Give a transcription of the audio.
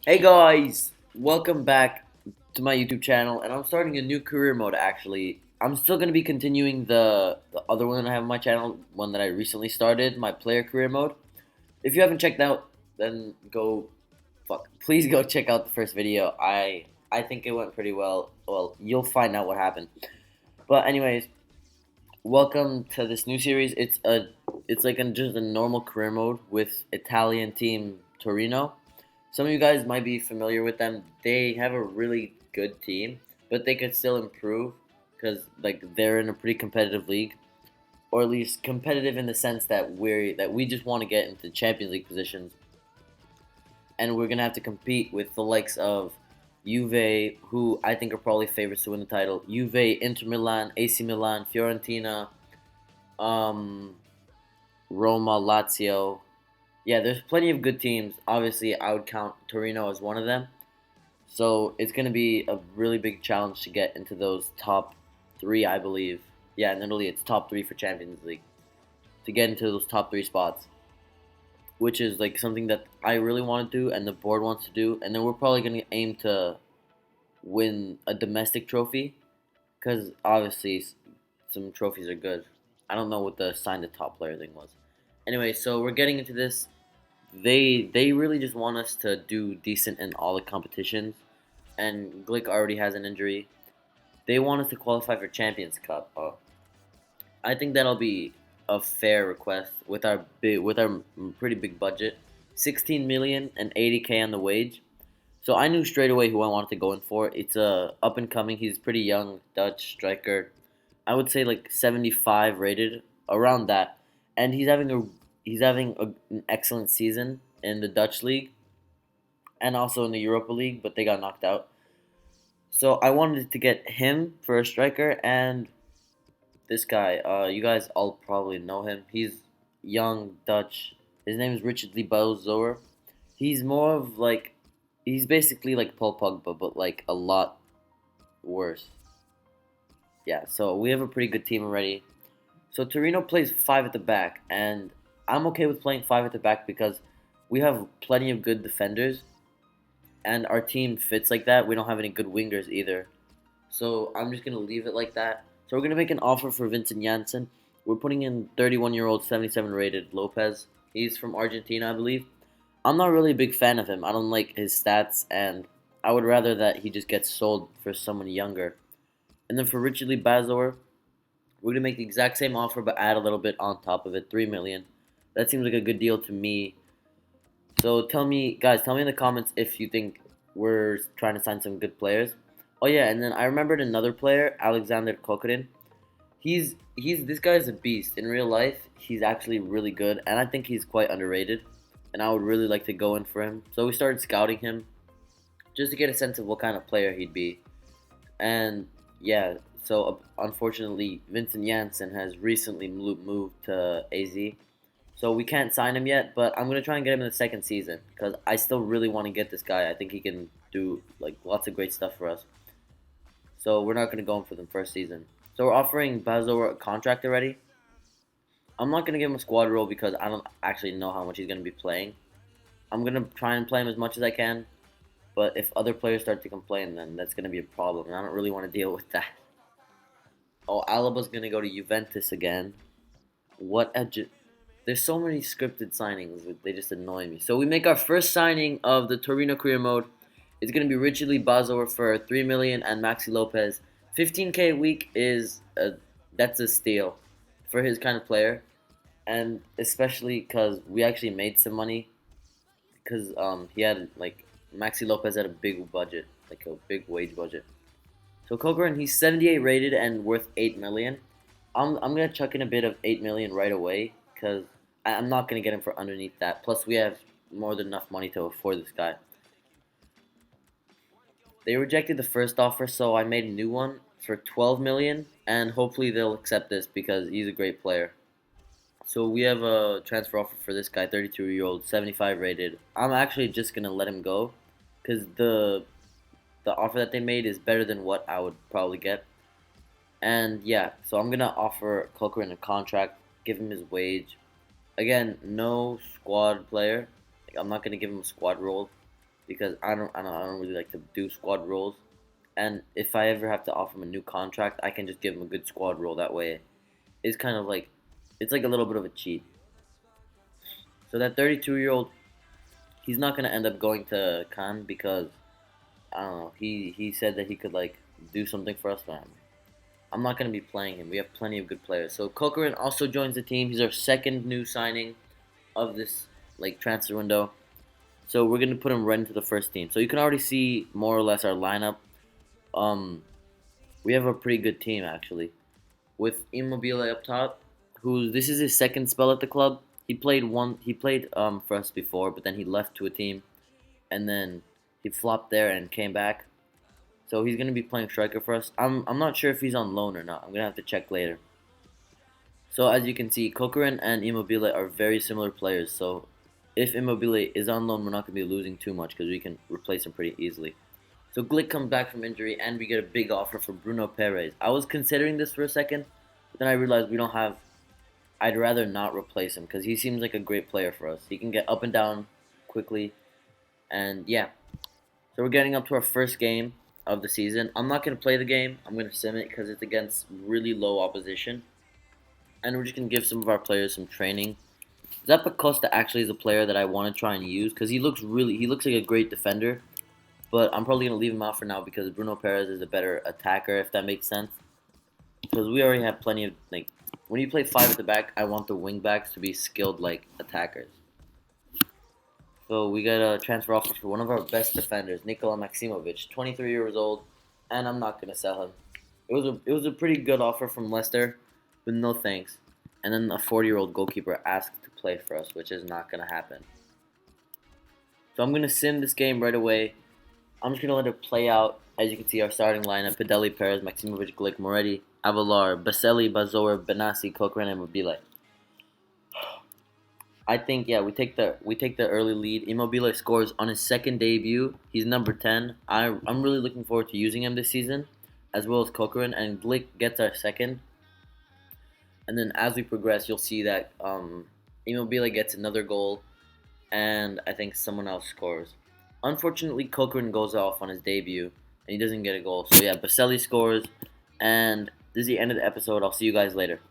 Hey guys, welcome back to my YouTube channel, and I'm starting a new career mode actually. I'm still going to be continuing the other one that I have on my channel, one that I recently started, my player career mode. If you haven't checked out, then please go check out the first video. I think it went pretty well. Well, you'll find out what happened. But anyways, welcome to this new series. It's like just a normal career mode with Italian team Torino. Some of you guys might be familiar with them. They have a really good team, but they could still improve because like they're in a pretty competitive league, or at least competitive in the sense that we just want to get into Champions League positions, and we're gonna have to compete with the likes of Juve, who I think are probably favorites to win the title. Juve, Inter Milan, AC Milan, Fiorentina, um, Roma, Lazio. Yeah, there's plenty of good teams. Obviously, I would count Torino as one of them. So it's going to be a really big challenge to get into those top three, I believe. Yeah, in Italy, it's top three for Champions League to get into those top three spots, which is like something that I really want to do and the board wants to do. And then we're probably going to aim to win a domestic trophy because obviously some trophies are good. I don't know what the sign the top player thing was. Anyway, so we're getting into this. They really just want us to do decent in all the competitions, and Glick already has an injury. They want us to qualify for Champions Cup. I think that'll be a fair request with our pretty big budget, 16 million and 80K on the wage. So I knew straight away who I wanted to go in for. It's a up and coming. He's pretty young Dutch striker. I would say like 75 rated around that, and an excellent season in the Dutch league and also in the Europa League, but they got knocked out. So I wanted to get him for a striker and this guy. You guys all probably know him. He's young Dutch. His name is Richard Liebauzoer. He's more of like he's basically like Paul Pogba, but like a lot worse. Yeah. So we have a pretty good team already. So Torino plays five at the back, and I'm okay with playing five at the back because we have plenty of good defenders, and our team fits like that. We don't have any good wingers either. So I'm just gonna leave it like that. So we're gonna make an offer for Vincent Janssen. We're putting in 31-year-old, 77 rated Lopez. He's from Argentina, I believe. I'm not really a big fan of him. I don't like his stats, and I would rather that he just gets sold for someone younger. And then for Richard Lee Bazor, we're gonna make the exact same offer, but add a little bit on top of it, 3 million. That seems like a good deal to me. So tell me, guys, tell me in the comments if you think we're trying to sign some good players. Oh yeah, and then I remembered another player, Alexander Kokorin. He's this guy's a beast. In real life, he's actually really good, and I think he's quite underrated. And I would really like to go in for him. So we started scouting him just to get a sense of what kind of player he'd be. And yeah, so unfortunately, Vincent Janssen has recently moved to AZ. So we can't sign him yet, but I'm gonna try and get him in the second season because I still really want to get this guy. I think he can do like lots of great stuff for us. So we're not gonna go in for the first season. So we're offering Bazo a contract already. I'm not gonna give him a squad role because I don't actually know how much he's gonna be playing. I'm gonna try and play him as much as I can, but if other players start to complain, then that's gonna be a problem, and I don't really want to deal with that. Oh, Alaba's gonna go to Juventus again. What a There's so many scripted signings. They just annoy me. So we make our first signing of the Torino career mode. It's gonna be Richard Lee Bazor for 3 million and Maxi Lopez. 15K a week is that's a steal for his kind of player, and especially because we actually made some money because he had like Maxi Lopez had a big budget, like a big wage budget. So Kokorin, he's 78 rated and worth 8 million. I'm gonna chuck in a bit of 8 million right away because I'm not gonna get him for underneath that. Plus, we have more than enough money to afford this guy. They rejected the first offer, so I made a new one for 12 million, and hopefully they'll accept this because he's a great player. So we have a transfer offer for this guy, 32-year-old, 75 rated. I'm actually just gonna let him go because the offer that they made is better than what I would probably get. And yeah, so I'm gonna offer Corcoran a contract, give him his wage. Again, no squad player. Like, I'm not gonna give him a squad role. because I don't really like to do squad roles. And if I ever have to offer him a new contract, I can just give him a good squad role. That way, it's kind of like it's like a little bit of a cheat. So that 32-year-old, he's not gonna end up going to Cannes because I don't know. He said that he could like do something for us, man. I'm not gonna be playing him. We have plenty of good players. So Kokorin also joins the team. He's our second new signing of this like transfer window. So we're gonna put him right into the first team. So you can already see more or less our lineup. Um, we have a pretty good team actually, with Immobile up top, who this is his second spell at the club. He played for us before, but then he left to a team, and then he flopped there and came back. So he's gonna be playing striker for us. I'm not sure if he's on loan or not. I'm gonna have to check later. So as you can see, Kokorin and Immobile are very similar players. So if Immobile is on loan, we're not gonna be losing too much because we can replace him pretty easily. So Glick comes back from injury, and we get a big offer for Bruno Perez. I was considering this for a second, but then I realized we don't have. I'd rather not replace him because he seems like a great player for us. He can get up and down quickly, and yeah. So we're getting up to our first game of the season. I'm not gonna play the game. I'm gonna sim it because it's against really low opposition, and we're just gonna give some of our players some training. Zappa Costa actually is a player that I want to try and use because he looks like a great defender. But I'm probably gonna leave him out for now because Bruno Perez is a better attacker, if that makes sense. Because we already have plenty of like when you play five at the back, I want the wing backs to be skilled like attackers. So we got a transfer offer for one of our best defenders, Nikola Maximovic, 23 years old, and I'm not gonna sell him. It was a pretty good offer from Leicester, with no thanks. And then a 40-year-old goalkeeper asked to play for us, which is not gonna happen. So I'm gonna sim this game right away. I'm just gonna let it play out. As you can see, our starting lineup: Pedeli, Perez, Maximovic, Glick, Moretti, Avalar, Baselli, Bazor, Benassi, Cochran, and Mobile. I think yeah, we take the early lead. Immobile scores on his second debut. He's number 10. I'm really looking forward to using him this season, as well as Cochran, and Glick gets our second. And then as we progress, you'll see that Immobile gets another goal, and I think someone else scores. Unfortunately, Cochran goes off on his debut, and he doesn't get a goal. So yeah, Baselli scores, and this is the end of the episode. I'll see you guys later.